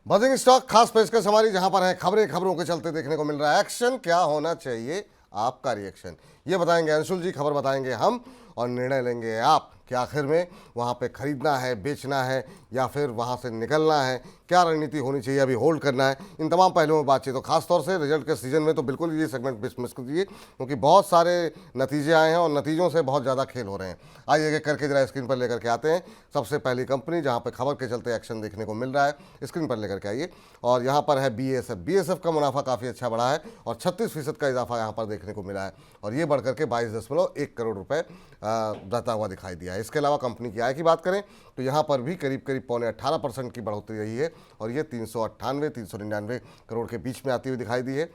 Buzzing stock खास पेशकश हमारी, जहां पर है खबरें, खबरों के चलते देखने को मिल रहा है एक्शन। क्या होना चाहिए आपका रिएक्शन, ये बताएंगे अंशुल जी, खबर बताएंगे हम और निर्णय लेंगे आप कि आखिर में वहां पे खरीदना है, बेचना है या फिर वहां से निकलना है, क्या रणनीति होनी चाहिए, अभी होल्ड करना है, इन तमाम पहलुओं में बातचीत। तो खासतौर से रिजल्ट के सीजन में तो बिल्कुल ये सेगमेंट मिस कीजिए, क्योंकि बहुत सारे नतीजे आए हैं और नतीजों से बहुत ज़्यादा खेल हो रहे हैं। आइए एक एक करके जरा स्क्रीन पर लेकर के आते हैं। सबसे पहली कंपनी जहां पे खबर के चलते एक्शन देखने को मिल रहा है, स्क्रीन पर लेकर के आइए। और यहाँ पर है बीएसएफ। बीएसएफ का मुनाफा काफ़ी अच्छा बढ़ा है और 36% का इजाफा यहाँ पर देखने को मिला है और ये बढ़कर के 22.1 करोड़ रुपए जाता हुआ दिखाई दिया है। इसके अलावा कंपनी की आय की बात करें तो यहाँ पर भी करीब करीब 18.5% की बढ़ोतरी रही है और ये 399 करोड़ के बीच में आती हुई दिखाई दी है।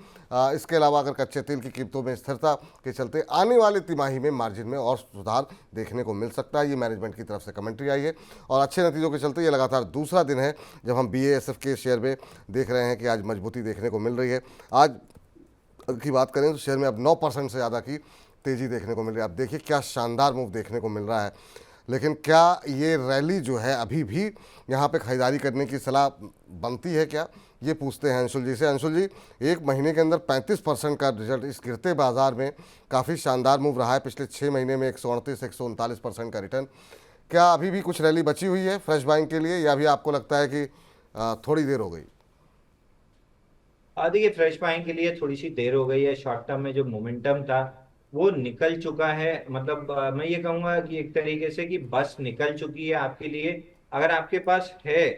इसके अलावा अगर कच्चे तेल की कीमतों में स्थिरता के चलते आने वाली तिमाही में मार्जिन में और सुधार देखने को मिल सकता है, ये मैनेजमेंट की तरफ से कमेंट्री आई है। और अच्छे नतीजों के चलते ये लगातार दूसरा दिन है जब हम बीएएसएफ के शेयर में देख रहे हैं कि आज मजबूती देखने को मिल रही है। आज की बात करें तो शेयर में अब 9% से ज़्यादा की तेज़ी देखने को मिल रही है। अब देखिए क्या शानदार मूव देखने को मिल रहा है, लेकिन क्या ये रैली जो है अभी भी यहाँ पे खरीदारी करने की सलाह बनती है क्या, ये पूछते हैं अंशुल जी से। अंशुल जी, एक महीने के अंदर 35% का रिजल्ट इस गिरते बाजार में काफ़ी शानदार मूव रहा है। पिछले 6 महीने में 138-139% का रिटर्न। क्या अभी भी कुछ रैली बची हुई है फ्रेश बाइंग के लिए, या भी आपको लगता है कि थोड़ी देर हो गई? देखिए, फ्रेश बाइंग के लिए थोड़ी सी देर हो गई है। शॉर्ट टर्म में जो मोमेंटम था वो निकल चुका है। मतलब मैं ये कहूंगा कि एक तरीके से कि बस निकल चुकी है आपके लिए। अगर आपके पास है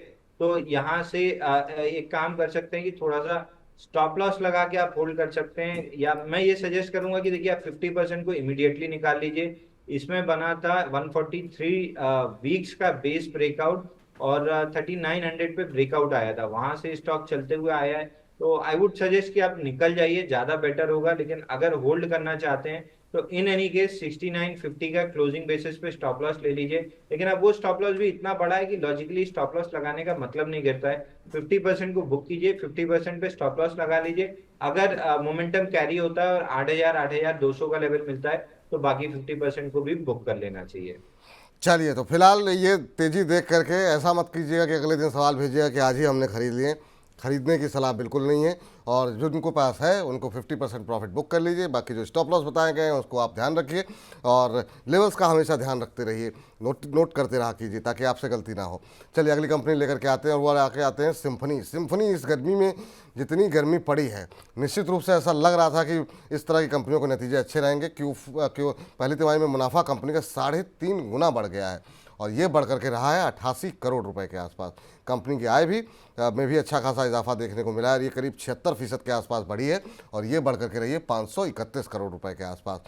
तो यहाँ से एक काम कर सकते हैं कि थोड़ा सा स्टॉप लॉस लगा के आप होल्ड कर सकते हैं, या मैं ये सजेस्ट करूंगा कि देखिए आप 50% को इमीडिएटली निकाल लीजिए। इसमें बना था 143 वीक्स का बेस ब्रेकआउट और 3900 पे ब्रेकआउट आया था, वहां से स्टॉक चलते हुए आया है। तो आई वुड सजेस्ट कि आप निकल जाइए, ज्यादा बेटर होगा। लेकिन अगर होल्ड करना चाहते हैं तो इन एनी केस 6950 का क्लोजिंग बेसिस पे स्टॉप लॉस ले लीजिए। लेकिन अब वो स्टॉप लॉस भी इतना बड़ा है कि लॉजिकली स्टॉप लॉस लगाने का मतलब नहीं गिरता है। 50% को बुक कीजिए, 50% पे स्टॉप लॉस लगा लीजिए। अगर मोमेंटम कैरी होता है और 8,200 का लेवल मिलता है तो बाकी 50% को भी बुक कर लेना चाहिए। चलिए, तो फिलहाल ये तेज़ी देख करके ऐसा मत कीजिएगा कि अगले दिन सवाल भेजिएगा कि आज ही हमने खरीद लिए। खरीदने की सलाह बिल्कुल नहीं है और जो जिनको पास है उनको 50% प्रॉफिट बुक कर लीजिए। बाकी जो स्टॉप लॉस बताए गए हैं उसको आप ध्यान रखिए और लेवल्स का हमेशा ध्यान रखते रहिए, नोट करते रहा कीजिए ताकि आपसे गलती ना हो। चलिए अगली कंपनी लेकर के आते हैं और वो आके आते हैं सिम्फनी। सिम्फनी इस गर्मी में जितनी गर्मी पड़ी है, निश्चित रूप से ऐसा लग रहा था कि इस तरह की कंपनियों के नतीजे अच्छे रहेंगे। क्यों क्यों पहली तिमाही में मुनाफा कंपनी का 3.5 गुना बढ़ गया है और ये बढ़ करके रहा है 88 करोड़ रुपए के आसपास। कंपनी की आय भी में भी अच्छा खासा इजाफा देखने को मिला है। ये करीब 76% के आसपास बढ़ी है और ये बढ़ करके रही है 531 करोड़ रुपए के आसपास।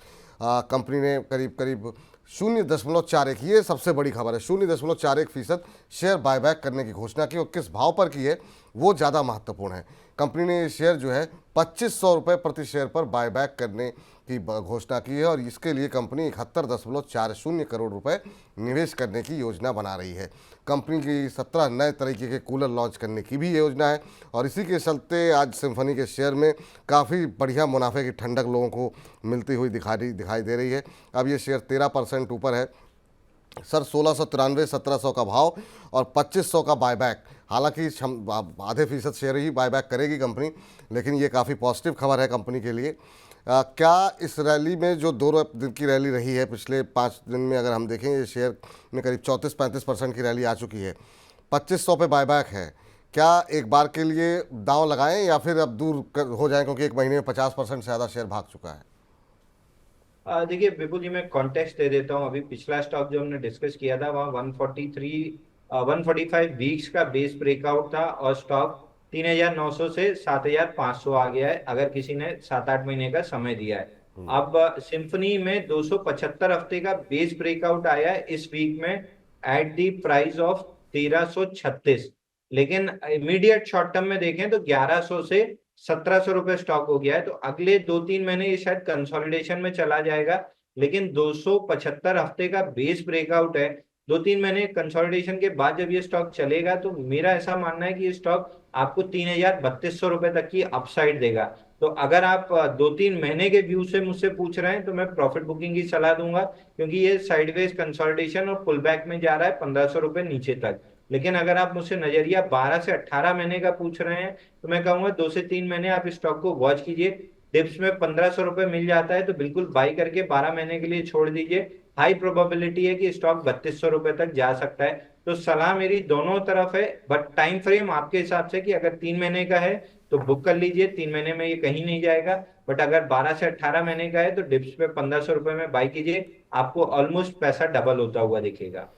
कंपनी ने करीब करीब 0.41, ये सबसे बड़ी खबर है, 0.41% शेयर बायबैक करने की घोषणा की और किस भाव पर की है वो ज़्यादा महत्वपूर्ण है। कंपनी ने ये शेयर जो है 2500 रुपये प्रति शेयर पर बायबैक करने की घोषणा की है और इसके लिए कंपनी 71.40 करोड़ रुपए निवेश करने की योजना बना रही है। कंपनी की 17 नए तरीके के कूलर लॉन्च करने की भी योजना है और इसी के चलते आज सिम्फनी के शेयर में काफ़ी बढ़िया मुनाफे की ठंडक लोगों को मिलती हुई दिखाई दे रही है। अब ये शेयर 13% ऊपर है सर, 1693 1700 का भाव और 2500 का बायबैक। हालांकि आधे फीसद शेयर ही बायबैक करेगी कंपनी, लेकिन ये काफ़ी पॉजिटिव खबर है कंपनी के लिए। क्या इस रैली में जो 2 दिन की रैली रही है, पिछले 5 दिन में अगर हम देखें, ये शेयर में करीब 34-35% की रैली आ चुकी है, 2500 पे बायबैक है, क्या एक बार के लिए दांव लगाएं या फिर अब हो जाए, क्योंकि एक महीने में 50% से ज़्यादा शेयर भाग चुका है? देखिए विपुल जी, मैं कॉन्टेक्स्ट दे देता हूँ। अभी पिछला स्टॉक जो हमने डिस्कस किया था वहाँ 145 वीक्स का बेस ब्रेकआउट था और स्टॉक 3,900 से 7,500 आ गया है, अगर किसी ने 7-8 महीने का समय दिया है। अब सिम्फनी में 275 हफ्ते का बेस ब्रेकआउट आया है इस वीक में एट दी प्राइस ऑफ 1336। लेकिन इमीडिएट शॉर्ट टर्म में देखें तो 1100 से 1700 रुपए स्टॉक हो गया है। तो अगले 2-3 महीने ये शायद कंसोलिडेशन में चला जाएगा। लेकिन 275 हफ्ते का बेस ब्रेकआउट है। 2-3 महीने कंसोलिडेशन के बाद जब ये स्टॉक चलेगा तो मेरा ऐसा मानना है कि ये स्टॉक आपको 3,3200 रुपए तक की अपसाइड देगा। तो अगर आप 2-3 महीने के व्यू से मुझसे पूछ रहे हैं तो मैं प्रॉफिट बुकिंग की सलाह दूंगा, क्योंकि ये साइडवेज कंसोलिडेशन और पुल बैक में जा रहा है 1500 रुपए नीचे तक। लेकिन अगर आप मुझसे नजरिया 12 से 18 महीने का पूछ रहे हैं तो मैं कहूंगा 2 से 3 महीने आप स्टॉक को वॉच कीजिए। डिप्स में 1500 रुपये मिल जाता है तो बिल्कुल बाई करके 12 महीने के लिए छोड़ दीजिए। हाई प्रोबेबिलिटी है कि स्टॉक 3200 रुपये तक जा सकता है। तो सलाह मेरी दोनों तरफ है, बट टाइम फ्रेम आपके हिसाब से कि अगर 3 महीने का है तो बुक कर लीजिए, 3 महीने में ये कहीं नहीं जाएगा। बट अगर 12 से 18 महीने का है तो डिप्स पे 1500 रुपये में बाई कीजिए, आपको ऑलमोस्ट पैसा डबल होता हुआ दिखेगा।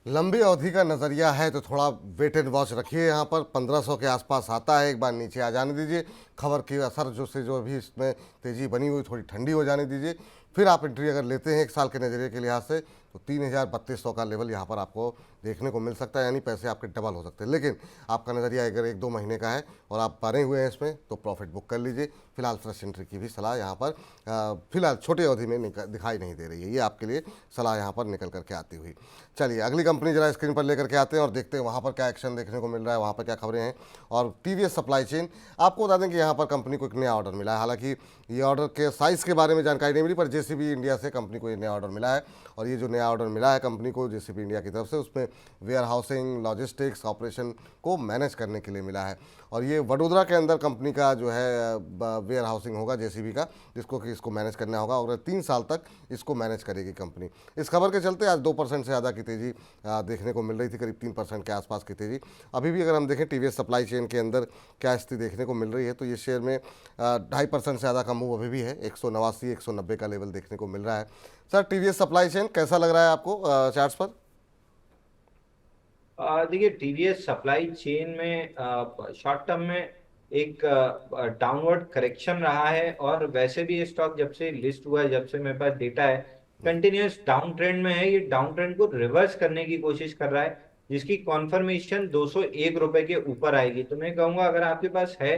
लंबी अवधि का नज़रिया है तो थोड़ा वेट एंड वॉच रखिए। यहाँ पर 1500 के आसपास आता है, एक बार नीचे आ जाने दीजिए, खबर के असर जो अभी इसमें तेज़ी बनी हुई थोड़ी ठंडी हो जाने दीजिए, फिर आप एंट्री अगर लेते हैं 1 साल के नज़रिए के लिहाज से तो 3000-3200 का लेवल यहाँ पर आपको देखने को मिल सकता है, यानी पैसे आपके डबल हो सकते हैं। लेकिन आपका नज़रिया अगर 1-2 महीने का है और आप बने हुए हैं इसमें तो प्रॉफिट बुक कर लीजिए। फिलहाल फ्रेश एंट्री की भी सलाह यहाँ पर फिलहाल छोटी अवधि में दिखाई नहीं दे रही है, ये आपके लिए सलाह यहाँ पर निकल करके आती हुई। चलिए अगली कंपनी जरा स्क्रीन पर लेकर के आते हैं और देखते हैं वहाँ पर क्या एक्शन देखने को मिल रहा है, वहाँ पर क्या खबरें हैं। और टीवीएस सप्लाई चेन, आपको बता दें कि यहाँ पर कंपनी को एक नया ऑर्डर मिला है। हालांकि ये ऑर्डर के साइज़ के बारे में जानकारी नहीं मिली, पर जेसीबी इंडिया से कंपनी को ये नया ऑर्डर मिला है। और ये जो नया ऑर्डर मिला है कंपनी को जेसीबी इंडिया की तरफ से, उसमें वेयर हाउसिंग लॉजिस्टिक्स ऑपरेशन को मैनेज करने के लिए मिला है। और ये वडोदरा के अंदर कंपनी का जो है वेयर हाउसिंग होगा जेसीबी का, जिसको कि इसको मैनेज करना होगा और 3 साल तक इसको मैनेज करेगी कंपनी। इस खबर के चलते आज 2% से ज़्यादा की तेज़ी देखने को मिल रही थी, करीब 3% के आसपास की तेज़ी। अभी भी अगर हम देखें टीवीएस सप्लाई चेन के अंदर क्या स्थिति देखने को मिल रही है तो ये शेयर में 2.5% से ज़्यादा का मूव अभी भी है, 189-190 का लेवल देखने को मिल रहा है। सर टीवीएस सप्लाई चेन कैसा लग रहा है आपको चार्ट्स पर? देखिए टीवीएस सप्लाई चेन में शॉर्ट टर्म में एक डाउनवर्ड करेक्शन रहा है, और वैसे भी ये स्टॉक जब से लिस्ट हुआ है, जब से मेरे पास डेटा है, कंटिन्यूस डाउन ट्रेंड में है। ये डाउन ट्रेंड को रिवर्स करने की कोशिश कर रहा है, जिसकी कॉन्फर्मेशन 201 रुपए के ऊपर आएगी। तो मैं कहूंगा अगर आपके पास है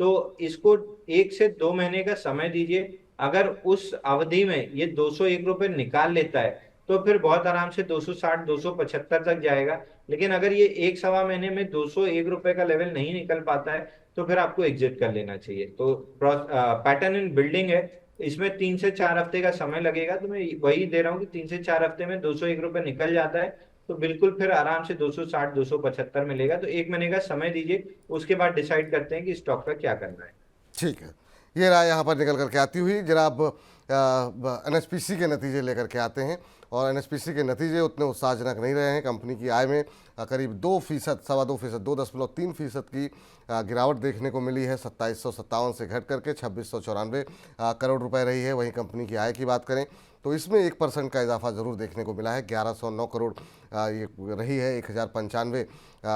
तो इसको 1 से 2 महीने का समय दीजिए। अगर उस अवधि में ये 201 रुपए निकाल लेता है तो फिर बहुत आराम से 260 275 तक जाएगा। लेकिन अगर ये 1 सवा महीने में 201 रुपए का लेवल नहीं निकल पाता है तो फिर आपको एग्जिट कर लेना चाहिए। तो पैटर्न इन बिल्डिंग है, इसमें 3 से 4 हफ्ते का समय लगेगा। तो मैं वही दे रहा हूँ कि 3 से 4 हफ्ते में 201 रुपए निकल जाता है तो बिल्कुल फिर आराम से 260 275 मिलेगा। तो 1 महीने का समय दीजिए, उसके बाद डिसाइड करते हैं कि स्टॉक का क्या करना है। ठीक है, ये राय यहाँ पर निकल करके आती हुई जनाब एनएचपीसी के नतीजे लेकर के आते हैं। और एनएचपीसी के नतीजे उतने उत्साहजनक नहीं रहे हैं। कंपनी की आय में करीब 2%, 2.25%, 2.3% की गिरावट देखने को मिली है। 2757 से घट करके 2694 करोड़ रुपए रही है। वहीं कंपनी की आय की बात करें तो इसमें 1% का इजाफा ज़रूर देखने को मिला है, 1109 करोड़ ये रही है, 1095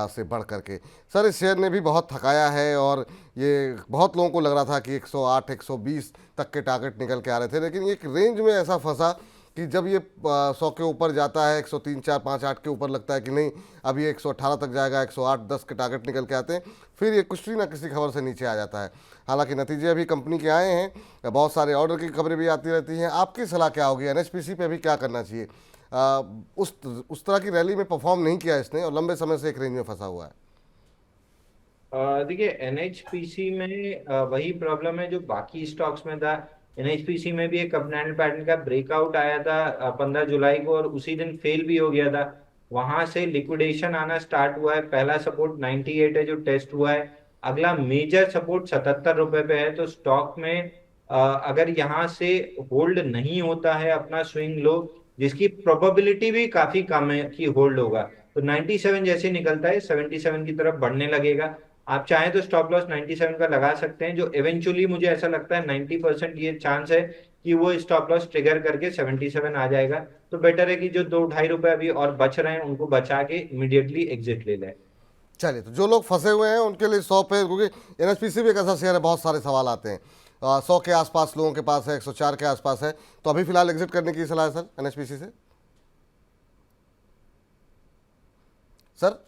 से बढ़ करके। सर इस शेयर ने भी बहुत थकाया है और ये बहुत लोगों को लग रहा था कि 108 120 तक के टारगेट निकल के आ रहे थे, लेकिन एक रेंज में ऐसा फंसा कि जब ये 100 के ऊपर जाता है, 103 4 5 8 के ऊपर लगता है कि नहीं अब ये 118 तक जाएगा, 108 10 के टारगेट निकल के आते हैं, फिर ये कुछ ना किसी खबर से नीचे आ जाता है। हालांकि नतीजे अभी कंपनी के आए हैं, बहुत सारे ऑर्डर की खबरें भी आती रहती हैं। आपकी सलाह क्या होगी, एनएचपीसी पे भी क्या करना चाहिए? उस तरह की रैली में परफॉर्म नहीं किया इसने और लंबे समय से एक रेंज में फंसा हुआ है। देखिए एनएचपीसी में वही प्रॉब्लम है जो बाकी स्टॉक्स में था। एनएचपीसी में भी एक अपनाइल पैटर्न का ब्रेकआउट आया था 15 जुलाई को, और उसी दिन फेल भी हो गया था। वहां से लिक्विडेशन आना स्टार्ट हुआ है। पहला सपोर्ट 98 है जो टेस्ट हुआ है, अगला मेजर सपोर्ट 77 रुपए पे है। तो स्टॉक में अगर यहाँ से होल्ड नहीं होता है अपना स्विंग लो, जिसकी प्रोबेबिलिटी भी काफी कम है कि होल्ड होगा, तो 97 जैसे निकलता है 77 की तरफ बढ़ने लगेगा। आप चाहें तो स्टॉप लॉस 97 का लगा सकते हैं, जो इवेंचुअली मुझे ऐसा लगता है 90% ये चांस है कि वो स्टॉप लॉस ट्रिगर करके 77 आ जाएगा। तो बेटर है कि जो 2-2.5 रुपए अभी और बच रहे हैं उनको बचा के इमीडिएटली एग्जिट ले लें। चलिए, तो जो लोग फंसे हुए हैं उनके लिए 100 पे, क्योंकि एनएचपीसी भी एक ऐसा शेयर है, बहुत सारे सवाल आते हैं। 100 के आसपास लोगों के पास है, 104 के आसपास है, तो अभी फिलहाल एग्जिट करने की सलाह है सर एनएचपीसी से? सर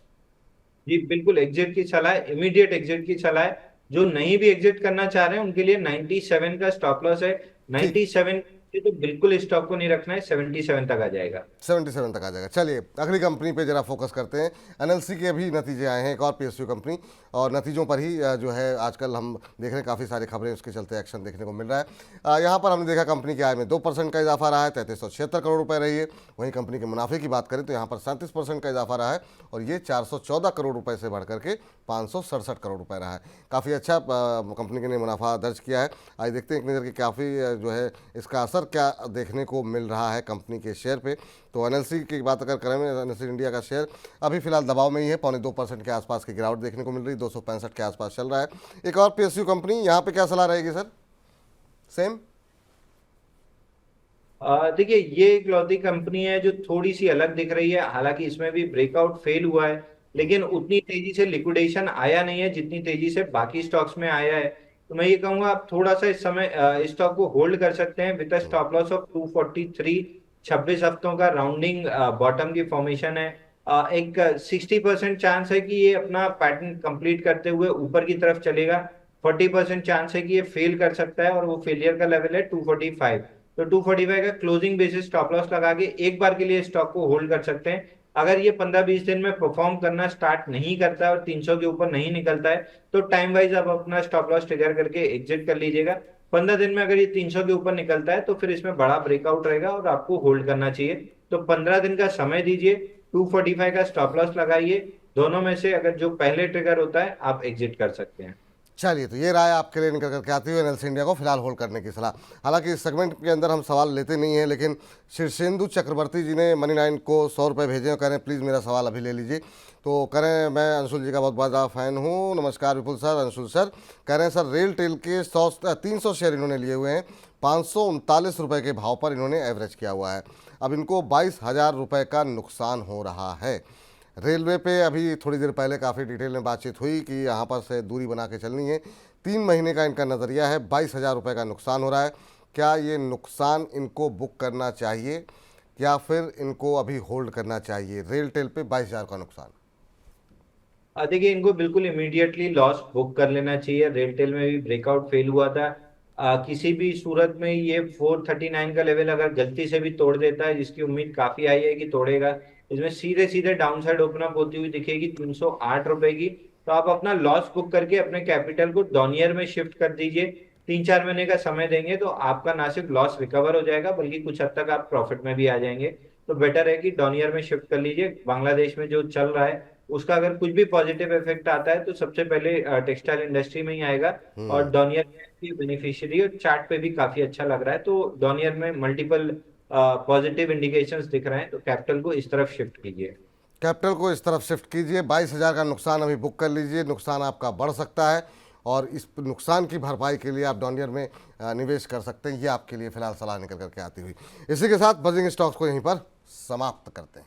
जी बिल्कुल एग्जिट की सलाह है, इमीडिएट एग्जिट की सलाह है। जो नहीं भी एग्जिट करना चाह रहे हैं उनके लिए 97 का स्टॉप लॉस है। ठीक। 97 ये तो बिल्कुल स्टॉक को नहीं रखना है, 77 तक आ जाएगा। 77 तक आ जाएगा। चलिए अगली कंपनी पे जरा फोकस करते हैं। एनएलसी के भी नतीजे आए हैं, एक और पीएसयू कंपनी, और नतीजों पर ही जो है आजकल हम देख रहे हैं काफ़ी सारी खबरें उसके चलते एक्शन देखने को मिल रहा है। यहाँ पर हमने देखा कंपनी की आय में 2% का इजाफा रहा है, 3376 करोड़ रुपए रही है। वहीं कंपनी के मुनाफे की बात करें तो यहाँ पर 37% का इजाफा रहा है और ये 414 करोड़ रुपए से बढ़ करके 567 करोड़ रुपए रहा है। काफ़ी अच्छा कंपनी ने मुनाफा दर्ज किया है। आज देखते हैं एक नज़र कि काफ़ी जो है इसका असर क्या देखने को मिल रहा है कंपनी के शेयर पे। तो एनएलसी की बात अगर करें, एनएलसी इंडिया का शेयर अभी फिलहाल दबाव में ही है, 0.25% के आसपास की गिरावट देखने को मिल रही है, 265 के आसपास चल रहा है। एक और पीएसयू कंपनी, यहाँ पे क्या सलाह रहेगी सर? सेम? देखिए, ये एक लौती कंपनी है जो थोड़ी सी अलग दिख रही है। हालांकि इसमें भी ब्रेकआउट फेल हुआ है, लेकिन उतनी तेजी से लिक्विडेशन आया नहीं है जितनी तेजी से बाकी स्टॉक्स में आया है। तो मैं ये कहूंगा आप थोड़ा सा इस समय स्टॉक को होल्ड कर सकते हैं विद स्टॉप लॉस ऑफ 243। 26 हफ्तों का राउंडिंग बॉटम की फॉर्मेशन है। एक 60% चांस है कि ये अपना पैटर्न कंप्लीट करते हुए ऊपर की तरफ चलेगा। 40% चांस है कि ये फेल कर सकता है, और वो फेलियर का लेवल है 245। तो 245 का क्लोजिंग बेसिस स्टॉप लॉस लगा के एक बार के लिए स्टॉक को होल्ड कर सकते हैं। अगर ये 15-20 दिन में परफॉर्म करना स्टार्ट नहीं करता है और 300 के ऊपर नहीं निकलता है, तो टाइम वाइज आप अपना स्टॉप लॉस ट्रिगर करके एग्जिट कर लीजिएगा। 15 दिन में अगर ये 300 के ऊपर निकलता है तो फिर इसमें बड़ा ब्रेकआउट रहेगा और आपको होल्ड करना चाहिए। तो 15 दिन का समय दीजिए, 245 का स्टॉप लॉस लगाइए। दोनों में से अगर जो पहले ट्रिगर होता है आप एग्जिट कर सकते हैं। चलिए, तो ये राय आपके लिए निकल करके आती हुई एनएलसी इंडिया को फिलहाल होल्ड करने की सलाह। हालांकि इस सेगमेंट के अंदर हम सवाल लेते नहीं हैं, लेकिन शीर्षेंदु चक्रवर्ती जी ने मनी 9 को 100 रुपये भेजे और कह रहे हैं प्लीज़ मेरा सवाल अभी ले लीजिए। तो कह रहे हैं मैं अंशुल जी का बहुत बड़ा फ़ैन हूँ। नमस्कार विपुल सर, अंशुल सर। कह रहे हैं सर रेल टेल के 300 शेयर इन्होंने लिए हुए हैं, 539 रुपये के भाव पर इन्होंने एवरेज किया हुआ है। अब इनको 22,000 रुपये का नुकसान हो रहा है। रेलवे पे अभी थोड़ी देर पहले काफ़ी डिटेल में बातचीत हुई कि यहाँ पर से दूरी बना के चलनी है। 3 महीने का इनका नज़रिया है, 22,000 रुपये का नुकसान हो रहा है। क्या ये नुकसान इनको बुक करना चाहिए या फिर इनको अभी होल्ड करना चाहिए? रेल टेल पे 22,000 का नुकसान। देखिए, इनको बिल्कुल इमीडिएटली लॉस बुक कर लेना चाहिए। रेलटेल में भी ब्रेकआउट फेल हुआ था। किसी भी सूरत में ये 439 का लेवल अगर गलती से भी तोड़ देता है, जिसकी उम्मीद काफी आई है कि तोड़ेगा, इसमें सीधे सीधे डाउन साइड ओपन अप होती हुई दिखेगी 308 रुपए की। तो आप अपना लॉस बुक करके अपने कैपिटल को डॉनियर में शिफ्ट कर दीजिए। 3-4 महीने का समय देंगे तो आपका ना सिर्फ लॉस रिकवर हो जाएगा बल्कि कुछ हद तक आप प्रॉफिट में भी आ जाएंगे। तो बेटर है कि डॉनियर में शिफ्ट कर लीजिए। बांग्लादेश में जो चल रहा है उसका अगर कुछ भी पॉजिटिव इफेक्ट आता है तो सबसे पहले टेक्सटाइल इंडस्ट्री में ही आएगा। और डॉनियर की बेनिफिशियरी और चार्ट पे भी काफी अच्छा लग रहा है, तो डॉनियर में मल्टीपल पॉजिटिव इंडिकेशंस दिख रहे हैं, तो कैपिटल को इस तरफ शिफ्ट कीजिए। कैपिटल को इस तरफ शिफ्ट कीजिए, 22,000 का नुकसान अभी बुक कर लीजिए। नुकसान आपका बढ़ सकता है और इस नुकसान की भरपाई के लिए आप डॉनियर में निवेश कर सकते हैं। ये आपके लिए फिलहाल सलाह निकल करके आती हुई। इसी के साथ बजिंग स्टॉक्स को यहीं पर समाप्त करते हैं।